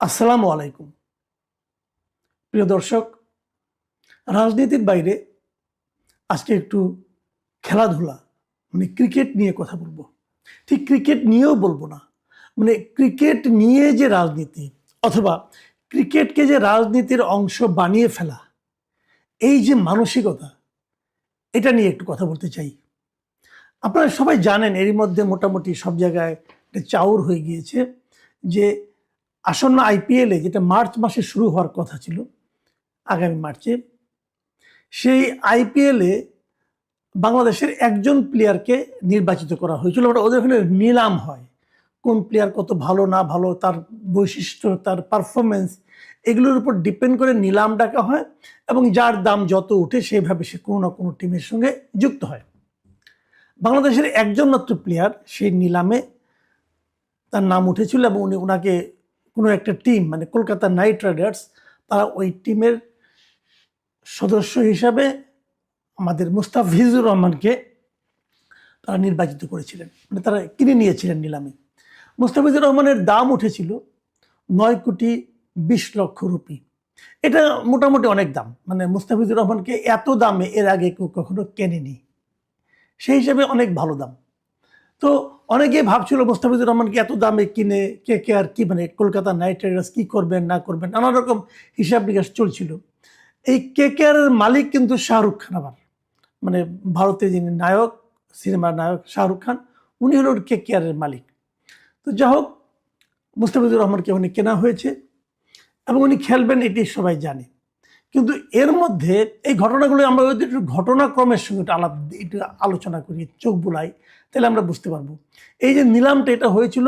আসসালামু আলাইকুম। প্রিয় দর্শক, রাজনীতির বাইরে আজকে একটু খেলাধুলা ক্রিকেট নিয়ে কথা বলবো। ঠিক ক্রিকেট নিয়েও বলবো না, ক্রিকেট নিয়ে যে রাজনীতি অথবা ক্রিকেটকে যে রাজনীতির অংশ বানিয়ে ফেলা, এই যে মানসিকতা, এটা নিয়ে একটু কথা বলতে চাই। আপনারা সবাই জানেন এরই মধ্যে মোটামুটি সব জায়গায় চাউর হয়ে গিয়েছে যে আসন্ন আইপিএলে, যেটা মার্চ মাসে শুরু হওয়ার কথা ছিল, আগামী মার্চে, সেই আইপিএলে বাংলাদেশের একজন প্লেয়ারকে নির্বাচিত করা হয়েছিল। ওদের ওখানে নিলাম হয়, কোন প্লেয়ার কত ভালো না ভালো, তার বৈশিষ্ট্য, তার পারফরমেন্স, এগুলোর উপর ডিপেন্ড করে নিলাম ডাকা হয় এবং যার দাম যত উঠে সেইভাবে সে কোনো না কোনো টিমের সঙ্গে যুক্ত হয়। বাংলাদেশের একজন মাত্র প্লেয়ার সেই নিলামে তার নাম উঠেছিল এবং ওনাকে কোনো একটা টিম, কলকাতা নাইট রাইডার্স, তারা ওই টিমের সদস্য হিসাবে আমাদের মুস্তাফিজুর রহমানকে তারা নির্বাচিত করেছিলেন, তারা কিনে নিয়েছিলেন নিলামে। মুস্তাফিজুর রহমানের দাম উঠেছিল 9,20,00,000 রুপি। এটা মোটামুটি অনেক দাম, মুস্তাফিজুর রহমানকে এত দামে এর আগে কেউ কখনো কেনেনি, সেই হিসাবে অনেক ভালো দাম। তো অনেকে ভাবছিল মুস্তাফিজুর রহমানকে এত দামে কিনে কে আর কি, কলকাতা নাইট রাইডার্স কি করবেন না করবেন, নানা রকম হিসাব নিকাশ চলছিল। এই KKR এর মালিক কিন্তু শাহরুখ খান, আবার ভারতের যিনি নায়ক, সিনেমার নায়ক শাহরুখ খান, উনি হল KKR এর মালিক। তো যা হোক, মুস্তাফিজুর রহমানকে উনি কেনা হয়েছে এবং উনি খেলবেন, এটি সবাই জানে। কিন্তু এর মধ্যে এই ঘটনাগুলো আমরা যদি একটু ঘটনাক্রমের সঙ্গে একটু আলোচনা করি, চোখ বুলাই, তাহলে আমরা বুঝতে পারবো। এই যে নিলামটা, এটা হয়েছিল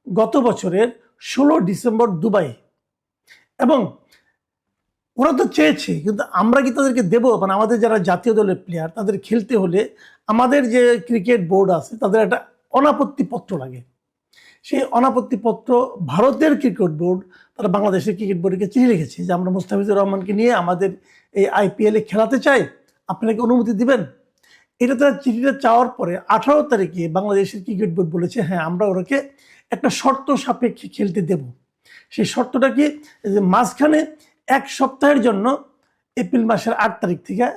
গত বছরের 16 ডিসেম্বর দুবাই। এবং ওরা তো চেয়েছে, কিন্তু আমরা কি তাদেরকে দেবো? আমাদের যারা জাতীয় দলের প্লেয়ার, তাদের খেলতে হলে আমাদের যে ক্রিকেট বোর্ড আছে, তাদের একটা অনাপত্তি পত্র লাগে। সেই অনাপত্তি পত্র ভারতের ক্রিকেট বোর্ড, তারা বাংলাদেশের ক্রিকেট বোর্ডকে চিঠি লিখেছে যে আমরা মুস্তাফিজুর রহমানকে নিয়ে আমাদের এই আইপিএলে খেলাতে চাই, আপনারা কি অনুমতি দিবেন? এটা তারা চিঠিটা চাওয়ার পরে 18 তারিখে বাংলাদেশের ক্রিকেট বোর্ড বলেছে হ্যাঁ, আমরা ওরাকে একটা শর্ত সাপেক্ষে খেলতে দেব। সেই শর্তটা কি, যে মাঝখানে 1 সপ্তাহের জন্য এপ্রিল মাসের 8 তারিখ থেকে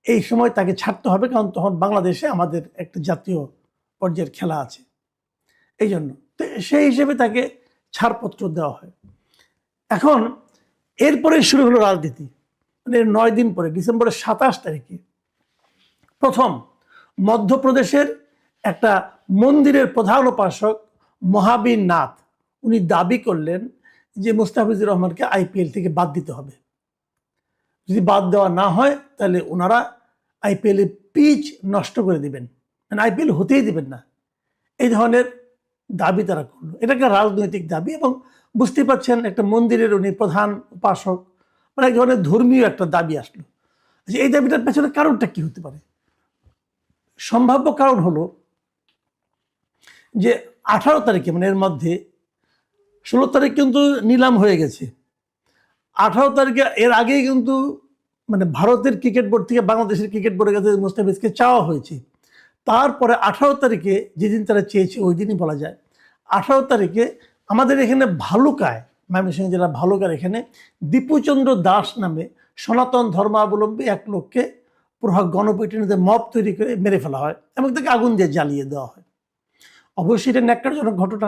এই সময় তাকে ছাড়তে হবে, কারণ তখন বাংলাদেশে আমাদের একটা জাতীয় পর্যায়ের খেলা আছে, এই জন্য। তো সেই হিসেবে তাকে ছাড়পত্র দেওয়া হয়। এখন এরপরে শুরু হলো রাজনীতি। 9 দিন পরে, ডিসেম্বরের 27 তারিখে প্রথম মধ্যপ্রদেশের একটা মন্দিরের প্রধান উপাসক মহাবীর নাথ, উনি দাবি করলেন যে মুস্তাফিজুর রহমানকে আইপিএল থেকে বাদ দিতে হবে। যদি বাদ দেওয়া না হয় তাহলে ওনারা আইপিএলের পিচ নষ্ট করে দিবেন, আইপিএল হতেই দিবেন না। এই ধরনের দাবি তারা করলো। এটা একটা রাজনৈতিক দাবি এবং বুঝতে পারছেন, একটা মন্দিরের উনি প্রধান উপাসক, এক ধরনের ধর্মীয় একটা দাবি আসলো। এই দাবিটার পেছনে কারণটা কি হতে পারে? সম্ভাব্য কারণ হলো যে 18 তারিখে, এর মধ্যে 16 তারিখ কিন্তু নিলাম হয়ে গেছে। 18 তারিখে, এর আগেই কিন্তু ভারতের ক্রিকেট বোর্ড থেকে বাংলাদেশের ক্রিকেট বোর্ডের কাছে মুস্তাফিজকে চাওয়া হয়েছে। তারপরে 18 তারিখে, যেদিন তারা চেয়েছে ওই দিনই বলা যায়, 18 তারিখে আমাদের এখানে ভালুকায়, ময়মনসিংহ জেলার ভালুকার এখানে দীপুচন্দ্র দাস নামে সনাতন ধর্মাবলম্বী এক লোককে পুরো গণপিটুনিতে মব তৈরি করে মেরে ফেলা হয় এবং তাকে আগুন দিয়ে জ্বালিয়ে দেওয়া হয়। অবশ্যই এটা ন্যাক্কারজনক ঘটনা।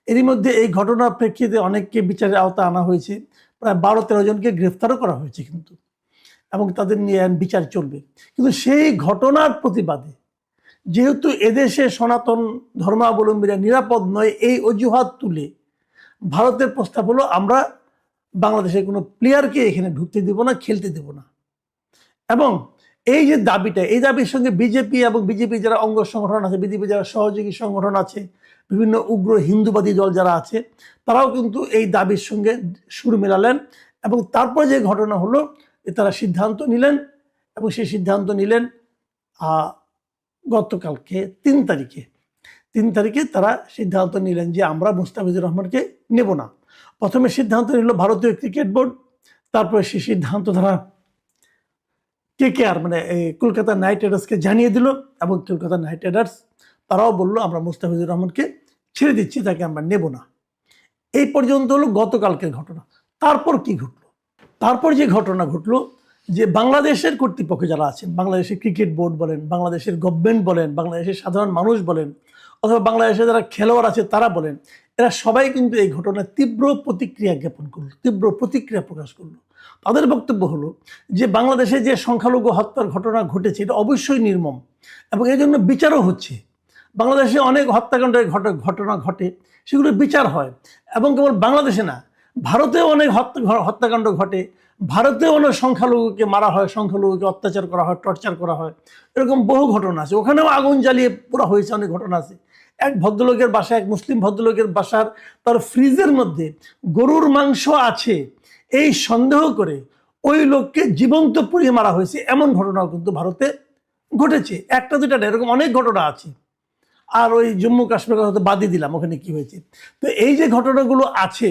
এরই মধ্যে এই ঘটনার প্রেক্ষিতে অনেককে বিচারের আওতা আনা হয়েছে, প্রায় 12-13 জনকে গ্রেফতারও করা হয়েছে কিন্তু, এবং তাদের নিয়ে বিচার চলবে। কিন্তু সেই ঘটনার প্রতিবাদে, যেহেতু এদেশে সনাতন ধর্মাবলম্বীরা নিরাপদ নয়, এই অজুহাত তুলে ভারতের প্রস্তাব হলো আমরা বাংলাদেশের কোনো প্লেয়ারকে এখানে ঢুকতে দেব না, খেলতে দেব না। এবং এই যে দাবিটা, এই দাবির সঙ্গে বিজেপি এবং বিজেপি যারা অঙ্গ সংগঠন আছে, বিজেপি যারা সহযোগী সংগঠন আছে, বিভিন্ন উগ্র হিন্দুবাদী দল যারা আছে, তারাও কিন্তু এই দাবির সঙ্গে সুর মেলালেন। এবং তারপরে যে ঘটনা হলো, তারা সিদ্ধান্ত নিলেন, এবং সেই সিদ্ধান্ত নিলেন গতকালকে 3 তারিখে তারা সিদ্ধান্ত নিলেন যে আমরা মুস্তাফিজুর রহমানকে নেব না। প্রথমে সিদ্ধান্ত নিল ভারতীয় ক্রিকেট বোর্ড, তারপরে সেই সিদ্ধান্ত তারা KKR এই কলকাতা নাইট রাইডার্সকে জানিয়ে দিল, এবং কলকাতা নাইট রাইডার্স তারাও বললো আমরা মুস্তাফিজুর রহমানকে ছেড়ে দিচ্ছি, তাকে আমরা নেব না। এই পর্যন্ত হলো গতকালকের ঘটনা। তারপর কি ঘটলো? তারপর যে ঘটনা ঘটলো, যে বাংলাদেশের কর্তৃপক্ষ যারা আছেন, বাংলাদেশের ক্রিকেট বোর্ড বলেন, বাংলাদেশের গভর্নমেন্ট বলেন, বাংলাদেশের সাধারণ মানুষ বলেন, অথবা বাংলাদেশে যারা খেলোয়াড় আছে তারা বলেন, এরা সবাই কিন্তু এই ঘটনায় তীব্র প্রতিক্রিয়া জ্ঞাপন করলো, তীব্র প্রতিক্রিয়া প্রকাশ করলো। তাদের বক্তব্য হলো যে বাংলাদেশে যে সংখ্যালঘু হত্যার ঘটনা ঘটেছে এটা অবশ্যই নির্মম এবং এই জন্য বিচারও হচ্ছে। বাংলাদেশে অনেক হত্যাকাণ্ডের ঘটনা ঘটে, সেগুলো বিচার হয়। এবং কেবল বাংলাদেশে না, ভারতেও অনেক হত্যাকাণ্ড ঘটে, ভারতেও অনেক সংখ্যালঘুকে মারা হয়, সংখ্যালঘুকে অত্যাচার করা হয়, টর্চার করা হয়, এরকম বহু ঘটনা আছে। ওখানেও আগুন জ্বালিয়ে পুরো হয়েছে, অনেক ঘটনা আছে। এক ভদ্রলোকের বাসায়, এক মুসলিম ভদ্রলোকের বাসার তার ফ্রিজের মধ্যে গরুর মাংস আছে এই সন্দেহ করে ওই লোককে জীবন্ত পুড়িয়ে মারা হয়েছে, এমন ঘটনাও কিন্তু ভারতে ঘটেছে। একটা দুটা না, এরকম অনেক ঘটনা আছে। আর ওই জম্মু কাশ্মীরের কথা তো বাদই দিলাম, ওখানে কি হয়েছে। তো এই যে ঘটনাগুলো আছে,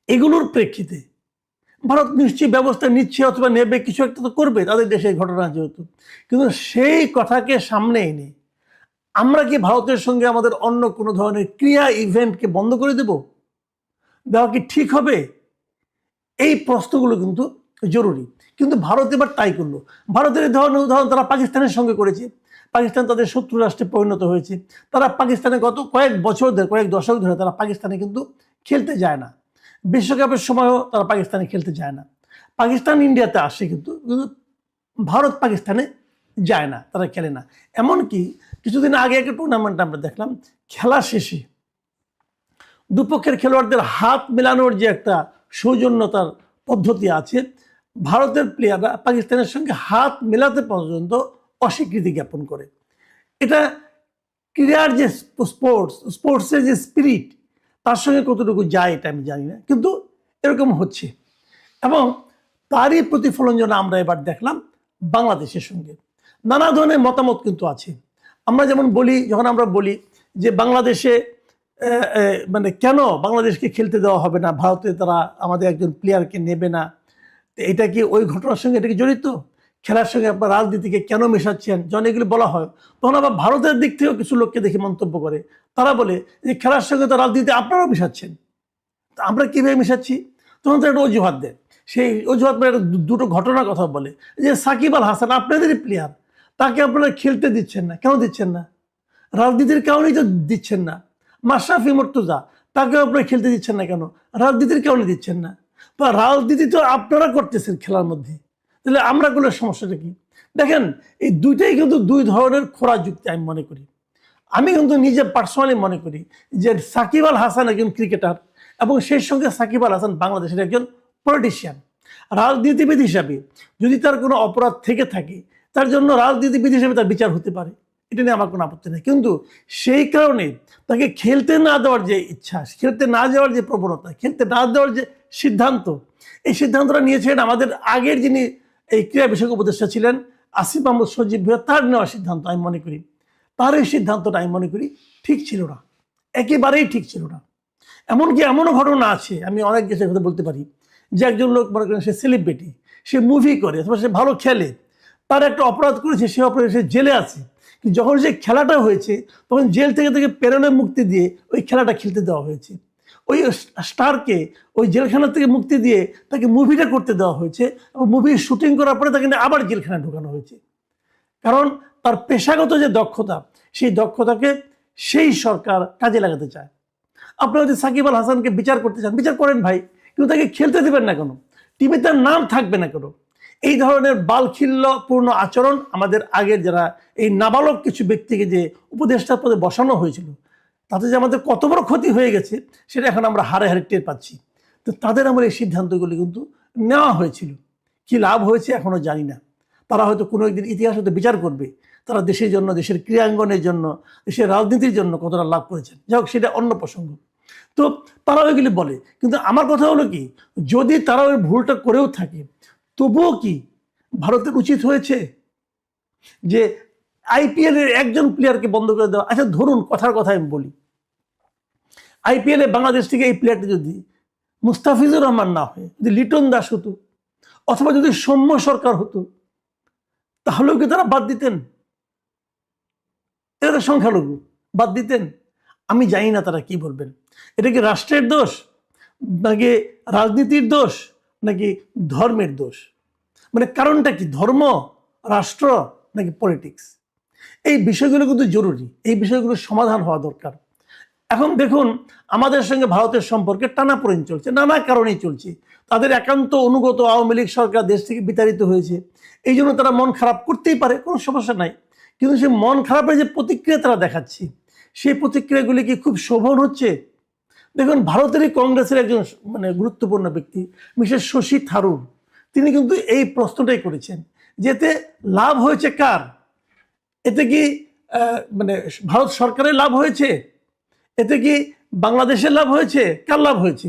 এগুলোর প্রেক্ষিতে ভারত নিশ্চয়ই ব্যবস্থা নিচ্ছে অথবা নেবে, কিছু একটা তো করবে তাদের দেশে ঘটনা যেহেতু। কিন্তু সেই কথাকে সামনে এনে আমরা কি ভারতের সঙ্গে আমাদের অন্য কোনো ধরনের ক্রিয়া ইভেন্টকে বন্ধ করে দেওয়া কি ঠিক হবে? এই প্রশ্নগুলো কিন্তু জরুরি। কিন্তু ভারত এবার তাই করলো। ভারতের এই ধরনের উদাহরণ তারা পাকিস্তানের সঙ্গে করেছে। পাকিস্তান তাদের শত্রু রাষ্ট্রে পরিণত হয়েছে। তারা পাকিস্তানে গত কয়েক বছর ধরে, কয়েক দশক ধরে তারা পাকিস্তানে কিন্তু খেলতে যায় না। বিশ্বকাপের সময়ও তারা পাকিস্তানে খেলতে যায় না। পাকিস্তান ইন্ডিয়াতে আসে, কিন্তু ভারত পাকিস্তানে যায় না, তারা খেলে না। এমনকি কিছুদিন আগে একটা টুর্নামেন্ট আমরা দেখলাম, খেলা শেষে দুপক্ষের খেলোয়াড়দের হাত মেলানোর যে একটা সৌজন্যতার পদ্ধতি আছে, ভারতের প্লেয়াররা পাকিস্তানের সঙ্গে হাত মেলাতে পর্যন্ত অস্বীকৃতি জ্ঞাপন করে। এটা ক্রীড়ার যে স্পোর্টসের যে স্পিরিট, তার সঙ্গে কতটুকু যায় এটা আমি জানি না, কিন্তু এরকম হচ্ছে। এবং তারই প্রতিফলন যেন আমরা এবার দেখলাম বাংলাদেশের সঙ্গে। নানা ধরনের মতামত কিন্তু আছে। আমরা যেমন বলি, যখন আমরা বলি যে বাংলাদেশে মানে কেন বাংলাদেশকে খেলতে দেওয়া হবে না, ভারতে তারা আমাদের একজন প্লেয়ারকে নেবে না, এটা কি ওই ঘটনার সঙ্গে এটা কি জড়িত? খেলার সঙ্গে আপনার রাজনীতিকে কেন মেশাচ্ছেন, যখন এগুলি বলা হয়, তখন আবার ভারতের দিক থেকেও কিছু লোককে দেখে মন্তব্য করে। তারা বলে যে খেলার সঙ্গে তো রাজনীতি আপনারাও মেশাচ্ছেন, আমরা কীভাবে মেশাচ্ছি? তখন তো একটা অজুহাত দেয়। সেই অজুহাত মানে দুটো ঘটনার কথা বলে যে সাকিব আল হাসান আপনাদেরই প্লেয়ার, তাকে আপনারা খেলতে দিচ্ছেন না, কেন দিচ্ছেন না? রাজনীতির কারণেই তো দিচ্ছেন না। মাশরাফি মুর্তজা, তাকেও আপনারা খেলতে দিচ্ছেন না কেন? রাজনীতির কারণে দিচ্ছেন না। বা রাজনীতি তো আপনারা করতেছেন খেলার মধ্যে, তাহলে আমরা করলে সমস্যাটা কি? দেখেন, এই দুইটাই কিন্তু দুই ধরনের খোঁড়া যুক্তি আমি মনে করি। আমি কিন্তু নিজে পার্সোনালি মনে করি যে সাকিব আল হাসান একজন ক্রিকেটার এবং সেই সঙ্গে সাকিব আল হাসান বাংলাদেশের একজন পলিটিশিয়ান। রাজনীতিবিদ হিসাবে যদি তার কোনো অপরাধ থেকে থাকে, তার জন্য রাজনীতিবিদ হিসেবে তার বিচার হতে পারে, এটা নিয়ে আমার কোনো আপত্তি নেই। কিন্তু সেই কারণে তাকে খেলতে না দেওয়ার যে ইচ্ছা, খেলতে না যাওয়ার যে প্রবণতা, খেলতে না দেওয়ার যে সিদ্ধান্ত, এই সিদ্ধান্তটা নিয়েছেন আমাদের আগের যিনি এই ক্রীড়া বিষয়ক উপদেষ্টা ছিলেন আসিফ মাহমুদ সজীব ভুঁইয়া, তার নেওয়া সিদ্ধান্ত আমি মনে করি, তার এই সিদ্ধান্তটা আমি মনে করি ঠিক ছিল না, একেবারেই ঠিক ছিল না। এমনকি এমনও ঘটনা আছে, আমি অনেক দেশের কথা বলতে পারি, যে একজন লোক মনে করেন সে সেলিব্রিটি, সে মুভি করে অথবা সে ভালো খেলে, তার একটা অপরাধ করেছে, সে অপরাধ সে জেলে আছে, কিন্তু যখন সে খেলাটা হয়েছে তখন জেল থেকে তাকে পেরোলে মুক্তি দিয়ে ওই খেলাটা খেলতে দেওয়া হয়েছে। ওই স্টারকে ওই জেলখানা থেকে মুক্তি দিয়ে তাকে মুভিটা করতে দেওয়া হয়েছে এবং মুভির শুটিং করার পরে তাকে আবার জেলখানায় ঢোকানো হয়েছে। কারণ তার পেশাগত যে দক্ষতা, সেই দক্ষতাকে সেই সরকার কাজে লাগাতে চায়। আপনারা যদি সাকিব আল হাসানকে বিচার করতে চান, বিচার করেন ভাই, কিন্তু তাকে খেলতে দেবেন না কেন? টিভিতে তার নাম থাকবে না কেন? এই ধরনের বালখিল্যপূর্ণ আচরণ আমাদের আগের যারা এই নাবালক কিছু ব্যক্তিকে যে উপদেষ্টা পদে বসানো হয়েছিল, তাতে যে আমাদের কত বড় ক্ষতি হয়ে গেছে সেটা এখন আমরা হারে হারে টের পাচ্ছি। তো তাদের আমার এই সিদ্ধান্তগুলি কিন্তু নেওয়া হয়েছিল, কি লাভ হয়েছে এখনো জানি না। তারা হয়তো কোনো একদিন ইতিহাস হয়তো বিচার করবে তারা দেশের জন্য, দেশের ক্রীড়াঙ্গনের জন্য, দেশের রাজনীতির জন্য কতটা লাভ করেছেন। যাই হোক, সেটা অন্য প্রসঙ্গ। তো তারা ওইগুলি বলে, কিন্তু আমার কথা হলো কি, যদি তারা ওই ভুলটা করেও থাকে, তবুও কি ভারতের উচিত হয়েছে যে আইপিএল এর একজন প্লেয়ারকে বন্ধ করে দেওয়া? আচ্ছা ধরুন, কথার কথা আমি বলি, আইপিএল এ বাংলাদেশ থেকে এই প্লেয়ারটি যদি মুস্তাফিজুর রহমান না হয়ে যদি লিটন দাস হতো অথবা যদি সৌম্য সরকার হতো, তাহলেও কি তারা বাদ দিতেন? এরা সংখ্যালঘু, বাদ দিতেন? আমি জানি না তারা কি বলবেন। এটা কি রাষ্ট্রের দোষ, নাকি রাজনীতির দোষ, নাকি ধর্মের দোষ? মানে কারণটা কি, ধর্ম, রাষ্ট্র, নাকি পলিটিক্স? এই বিষয়গুলো কিন্তু জরুরি, এই বিষয়গুলো সমাধান হওয়া দরকার। এখন দেখুন, আমাদের সঙ্গে ভারতের সম্পর্কে টানাপোড়েন চলছে, নানা কারণেই চলছে। তাদের একান্ত অনুগত আওয়ামী লীগ সরকার দেশ থেকে বিতাড়িত হয়েছে, এই জন্য তারা মন খারাপ করতেই পারে, কোনো সমস্যা নাই। কিন্তু সেই মন খারাপের যে প্রতিক্রিয়া তারা দেখাচ্ছে, সেই প্রতিক্রিয়াগুলি কি খুব শোভন হচ্ছে? দেখুন, ভারতেরই কংগ্রেসের একজন গুরুত্বপূর্ণ ব্যক্তি মিসেস শশী থারুর, তিনি কিন্তু এই প্রশ্নটাই করেছেন, যেতে লাভ হয়েছে কার? এতে কি ভারত সরকারের লাভ হয়েছে? এতে কি বাংলাদেশের লাভ হয়েছে? কার লাভ হয়েছে?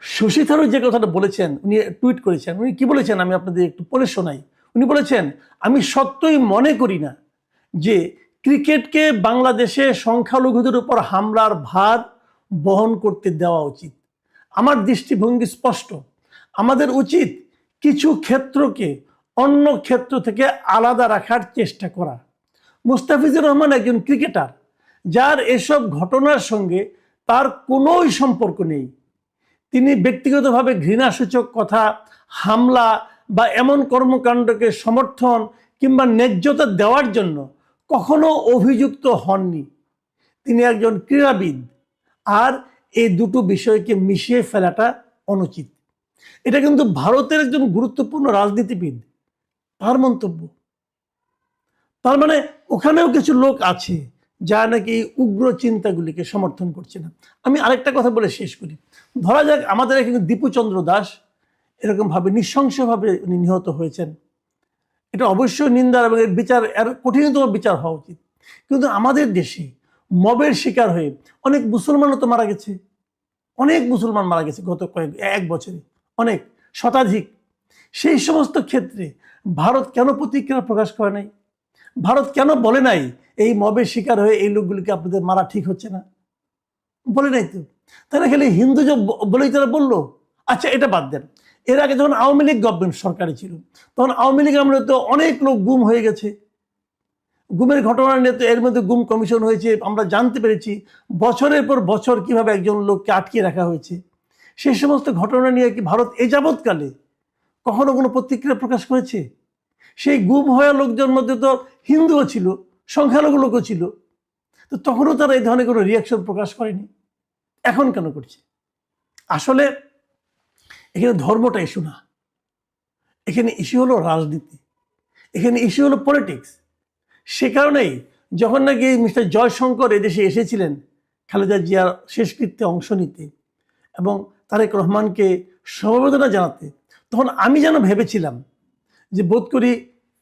শশী থারুর যে কথাটা বলেছেন, উনি টুইট করেছেন, উনি কি বলেছেন আমি আপনাদের একটু পড়ে শোনাই। উনি বলেছেন, আমি সত্যই মনে করি না যে ক্রিকেটকে বাংলাদেশে সংখ্যালঘুদের উপর হামলার ভার বহন করতে দেওয়া উচিত। আমার দৃষ্টিভঙ্গি স্পষ্ট, আমাদের উচিত কিছু ক্ষেত্রকে অন্য ক্ষেত্র থেকে আলাদা রাখার চেষ্টা করা। মুস্তাফিজুর রহমান একজন ক্রিকেটার, যার এসব ঘটনার সঙ্গে তার কোনোই সম্পর্ক নেই। তিনি ব্যক্তিগতভাবে ঘৃণাসূচক কথা, হামলা বা এমন কর্মকাণ্ডকে সমর্থন কিংবা ন্যায্যতা দেওয়ার জন্য কখনো অভিযুক্ত হননি। তিনি একজন ক্রীড়াবিদ, আর এই দুটো বিষয়কে মিশিয়ে ফেলাটা অনুচিত। এটা কিন্তু ভারতের একজন গুরুত্বপূর্ণ রাজনীতিবিদ, তার মন্তব্য। তার মানে ওখানেও কিছু লোক আছে যা নাকি উগ্র চিন্তাগুলিকে সমর্থন করছে না। আমি আরেকটা কথা বলে শেষ করি। ধরা যাক আমাদের এখানে দীপুচন্দ্র দাস এরকমভাবে নৃশংসভাবে উনি নিহত হয়েছেন, এটা অবশ্যই নিন্দার এবং এর বিচার, এর কঠিনতম বিচার হওয়া উচিত। কিন্তু আমাদের দেশে মবের শিকার হয়ে অনেক মুসলমানও তো মারা গেছে, অনেক মুসলমান মারা গেছে গত এক বছরে, অনেক শতাধিক। সেই সমস্ত ক্ষেত্রে ভারত কেন প্রতিক্রিয়া প্রকাশ করে নাই? ভারত কেন বলে নাই এই মবের শিকার হয়ে এই লোকগুলিকে আপনাদের মারা ঠিক হচ্ছে না? বলে নাই তো। তারা খালি হিন্দু বলেই তারা বললো। আচ্ছা, এটা বাদ দেন, এর আগে যখন আওয়ামী লীগ গভর্নমেন্ট সরকারে ছিল, তখন আওয়ামী লীগ আমলে তো অনেক লোক গুম হয়ে গেছে। গুমের ঘটনা নিয়ে তো এর মধ্যে গুম কমিশন হয়েছে, আমরা জানতে পেরেছি বছরের পর বছর কিভাবে একজন লোককে আটকিয়ে রাখা হয়েছে। সেই সমস্ত ঘটনা নিয়ে কি ভারত এ যাবৎকালে কখনো কোনো প্রতিক্রিয়া প্রকাশ করেছে? সেই গুম হওয়া লোকজন মধ্যে তো হিন্দুও ছিল, সংখ্যালঘু লোকও ছিল, তো তখনও তারা এই ধরনের কোনো রিয়াকশন প্রকাশ করেনি। এখন কেন করছে? আসলে এখানে ধর্মটা ইস্যু না, এখানে ইস্যু হলো রাজনীতি, এখানে ইস্যু হলো পলিটিক্স। সে কারণেই যখন নাকি মিস্টার জয়শঙ্কর এদেশে এসেছিলেন খালেদা জিয়ার শেষকৃত্যে অংশ নিতে এবং তারেক রহমানকে সমবেদনা জানাতে, তখন আমি যেন ভেবেছিলাম যে বোধ করি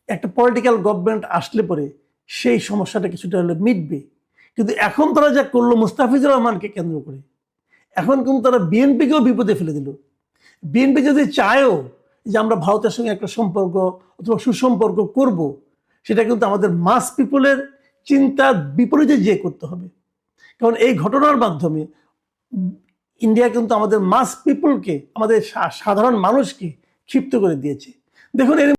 একটা পলিটিক্যাল গভর্নমেন্ট আসলে পরে সেই সমস্যাটা কিছুটা হলে মিটবে। কিন্তু এখন তারা যা করলো মুস্তাফিজুর রহমানকে কেন্দ্র করে, এখন কিন্তু তারা বিএনপিকেও বিপদে ফেলে দিল। বিএনপি যদি চায়ও যে আমরা ভারতের সঙ্গে একটা সম্পর্ক অথবা সুসম্পর্ক করব, সেটা কিন্তু আমাদের মাস পিপলের চিন্তার বিপরীতে যে করতে হবে। কারণ এই ঘটনার মাধ্যমে ইন্ডিয়া কিন্তু আমাদের মাস পিপলকে, আমাদের সাধারণ মানুষকে ক্ষিপ্ত করে দিয়েছে। দেখুন, এর